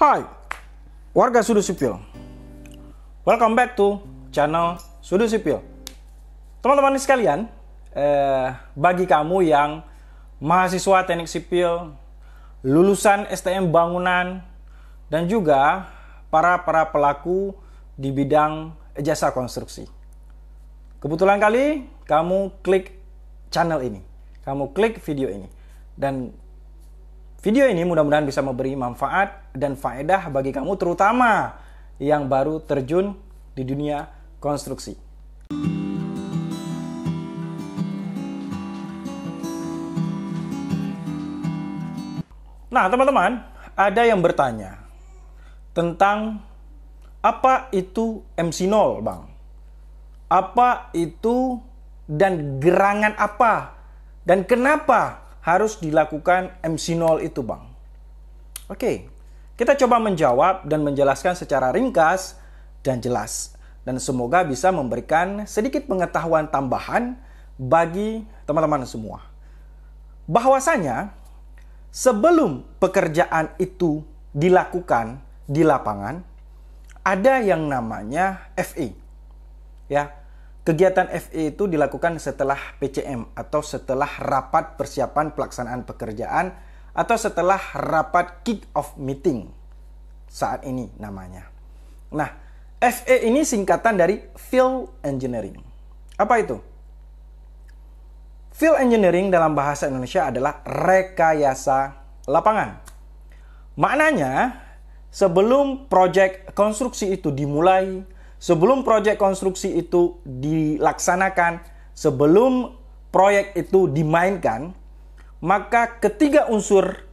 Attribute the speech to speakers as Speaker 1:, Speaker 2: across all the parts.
Speaker 1: Hai, warga Sudut Sipil. Welcome back to channel Sudut Sipil. Teman-teman sekalian, bagi kamu yang mahasiswa teknik sipil, lulusan STM bangunan, dan juga para pelaku di bidang jasa konstruksi. Kebetulan kali kamu klik channel ini, kamu klik video ini, dan video ini mudah-mudahan bisa memberi manfaat dan faedah bagi kamu, terutama yang baru terjun di dunia konstruksi. Nah, teman-teman, ada yang bertanya tentang apa itu MC0, Bang? Apa itu dan gerangan apa? Dan kenapa harus dilakukan MC0 itu, Bang? Oke, kita coba menjawab dan menjelaskan secara ringkas dan jelas. Dan semoga bisa memberikan sedikit pengetahuan tambahan bagi teman-teman semua. Bahwasanya, sebelum pekerjaan itu dilakukan di lapangan, ada yang namanya FE. Ya. Kegiatan FE itu dilakukan setelah PCM atau setelah rapat persiapan pelaksanaan pekerjaan atau setelah rapat kick-off meeting saat ini namanya. Nah, FE ini singkatan dari Field Engineering. Apa itu? Field Engineering dalam bahasa Indonesia adalah rekayasa lapangan. Maknanya, sebelum proyek konstruksi itu dimulai, sebelum proyek konstruksi itu dilaksanakan, sebelum proyek itu dimainkan, maka ketiga unsur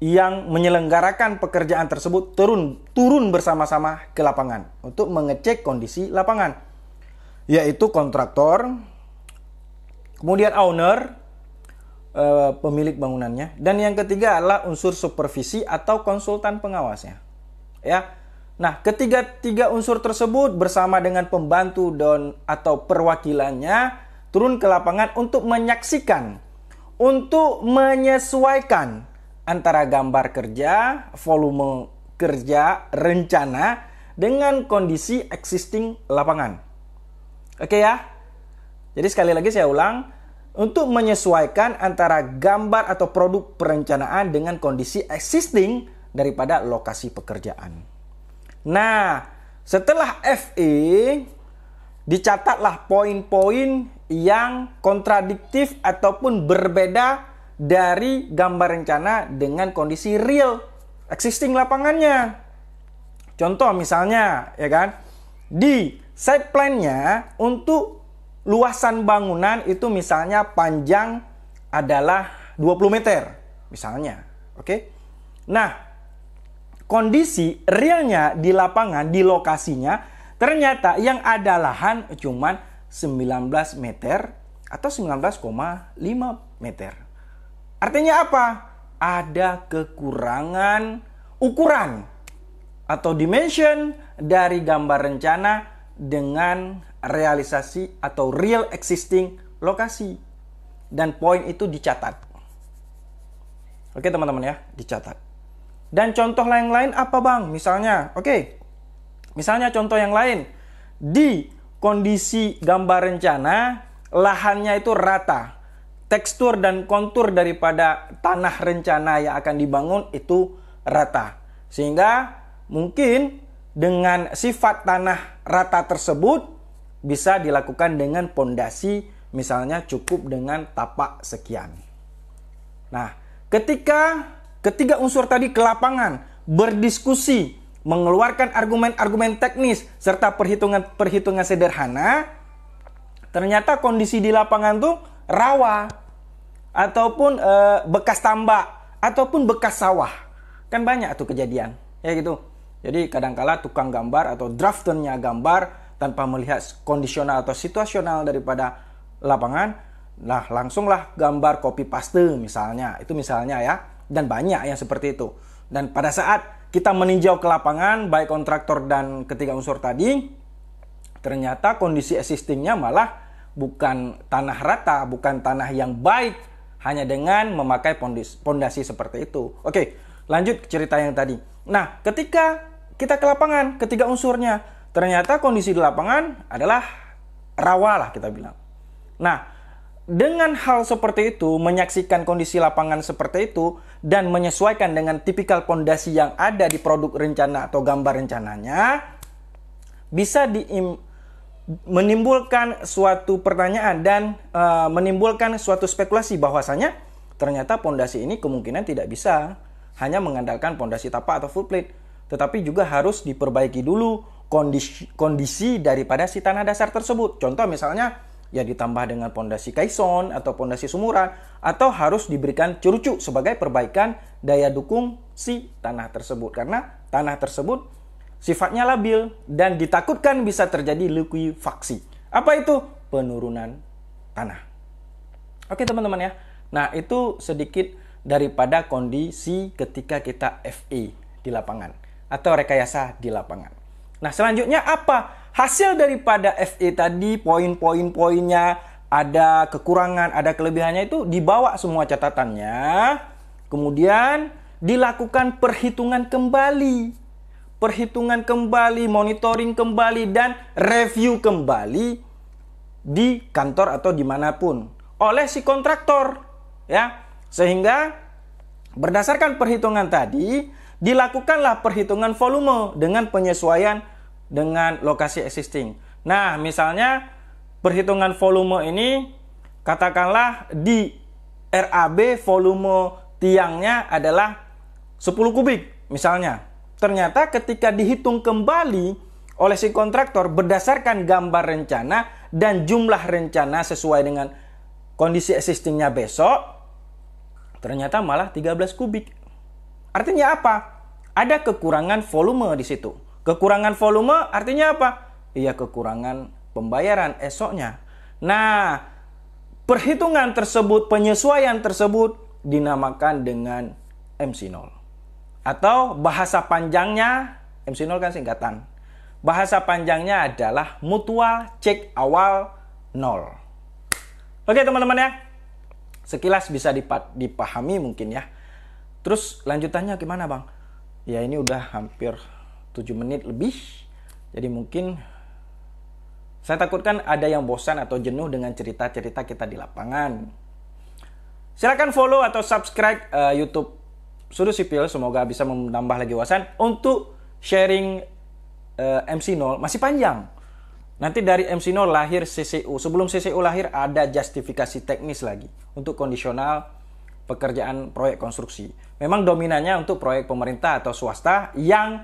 Speaker 1: yang menyelenggarakan pekerjaan tersebut turun bersama-sama ke lapangan untuk mengecek kondisi lapangan, yaitu kontraktor, kemudian owner, pemilik bangunannya, dan yang ketiga adalah unsur supervisi atau konsultan pengawasnya. Ya. Nah, ketiga unsur tersebut bersama dengan pembantu atau perwakilannya turun ke lapangan untuk menyaksikan, untuk menyesuaikan antara gambar kerja, volume kerja, rencana dengan kondisi existing lapangan. Oke ya? Jadi sekali lagi saya ulang, untuk menyesuaikan antara gambar atau produk perencanaan dengan kondisi existing daripada lokasi pekerjaan. Nah, setelah FE, dicatatlah poin-poin yang kontradiktif ataupun berbeda dari gambar rencana dengan kondisi real existing lapangannya. Contoh misalnya, ya kan, di site plan-nya untuk luasan bangunan itu misalnya panjang adalah 20 meter, misalnya. Oke? Nah, kondisi realnya di lapangan, di lokasinya, ternyata yang ada lahan cuman 19 meter atau 19,5 meter. Artinya apa? Ada kekurangan ukuran atau dimension dari gambar rencana dengan realisasi atau real existing lokasi. Dan poin itu dicatat. Oke teman-teman ya, dicatat. Dan contoh yang lain apa, Bang? Misalnya, misalnya contoh yang lain. Di kondisi gambar rencana, lahannya itu rata. Tekstur dan kontur daripada tanah rencana yang akan dibangun itu rata. Sehingga mungkin dengan sifat tanah rata tersebut bisa dilakukan dengan pondasi misalnya cukup dengan tapak sekian. Nah, ketika ketiga unsur tadi ke lapangan, berdiskusi, mengeluarkan argumen-argumen teknis, serta perhitungan sederhana, ternyata kondisi di lapangan tuh rawa, ataupun bekas tambak, ataupun bekas sawah. Kan banyak tuh kejadian, ya gitu. Jadi kadangkala tukang gambar atau drafternya gambar tanpa melihat kondisional atau situasional daripada lapangan, nah langsunglah gambar copy paste misalnya, itu misalnya ya. Dan banyak yang seperti itu. Dan pada saat kita meninjau ke lapangan, baik kontraktor dan ketiga unsur tadi, ternyata kondisi existingnya malah bukan tanah rata, bukan tanah yang baik, hanya dengan memakai pondasi seperti itu. Oke, lanjut ke cerita yang tadi. Nah, ketika kita ke lapangan, ketiga unsurnya, ternyata kondisi di lapangan adalah rawa lah kita bilang. Nah, dengan hal seperti itu, menyaksikan kondisi lapangan seperti itu, dan menyesuaikan dengan tipikal pondasi yang ada di produk rencana atau gambar rencananya, bisa menimbulkan suatu pertanyaan dan menimbulkan suatu spekulasi bahwasanya ternyata pondasi ini kemungkinan tidak bisa hanya mengandalkan pondasi tapak atau full plate, tetapi juga harus diperbaiki dulu kondisi daripada si tanah dasar tersebut. Contoh misalnya ya ditambah dengan pondasi kaison atau pondasi sumuran, atau harus diberikan cerucuk sebagai perbaikan daya dukung si tanah tersebut, karena tanah tersebut sifatnya labil dan ditakutkan bisa terjadi likuifaksi. Apa itu? Penurunan tanah. Oke teman-teman ya. Nah, itu sedikit daripada kondisi ketika kita FE di lapangan atau rekayasa di lapangan. Nah, selanjutnya apa? Hasil daripada FE tadi, poin-poinnya, ada kekurangan, ada kelebihannya, itu dibawa semua catatannya. Kemudian dilakukan perhitungan kembali, monitoring kembali, dan review kembali di kantor atau dimanapun oleh si kontraktor, ya. Sehingga berdasarkan perhitungan tadi, dilakukanlah perhitungan volume dengan penyesuaian dengan lokasi existing. Nah, misalnya perhitungan volume ini, katakanlah di RAB volume tiangnya adalah 10 kubik misalnya. Ternyata ketika dihitung kembali oleh si kontraktor berdasarkan gambar rencana dan jumlah rencana sesuai dengan kondisi existingnya besok, ternyata malah 13 kubik. Artinya apa? Ada kekurangan volume di situ. Kekurangan volume artinya apa? Iya, kekurangan pembayaran esoknya. Nah, perhitungan tersebut, penyesuaian tersebut dinamakan dengan MC0. Atau bahasa panjangnya, MC0 kan singkatan. Bahasa panjangnya adalah mutual cek awal 0. Oke teman-teman ya. Sekilas bisa dipahami mungkin ya. Terus lanjutannya gimana bang? Ya ini udah hampir 7 menit lebih. Jadi mungkin saya takutkan ada yang bosan atau jenuh dengan cerita-cerita kita di lapangan. Silakan follow atau subscribe YouTube Sudut Sipil, semoga bisa menambah lagi wawasan. Untuk sharing MC0 masih panjang. Nanti dari MC0 lahir CCU. Sebelum CCU lahir ada justifikasi teknis lagi untuk kondisional pekerjaan proyek konstruksi. Memang dominannya untuk proyek pemerintah atau swasta yang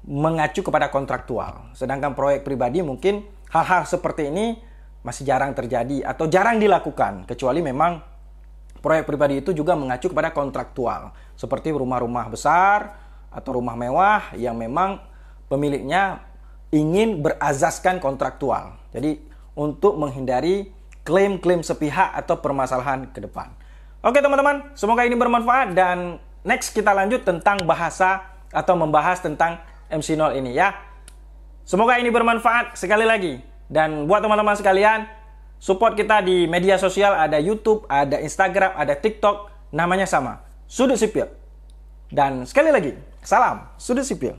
Speaker 1: mengacu kepada kontraktual. Sedangkan proyek pribadi mungkin hal-hal seperti ini masih jarang terjadi atau jarang dilakukan. Kecuali memang proyek pribadi itu juga mengacu kepada kontraktual, seperti rumah-rumah besar atau rumah mewah yang memang pemiliknya ingin berazaskan kontraktual. Jadi untuk menghindari klaim-klaim sepihak atau permasalahan ke depan. Oke teman-teman, semoga ini bermanfaat dan next kita lanjut tentang bahasa atau membahas tentang MC0 ini ya. Semoga ini bermanfaat sekali lagi. Dan buat teman-teman sekalian, support kita di media sosial, ada YouTube, ada Instagram, ada TikTok, namanya sama, Sudut Sipil. Dan sekali lagi, salam Sudut Sipil.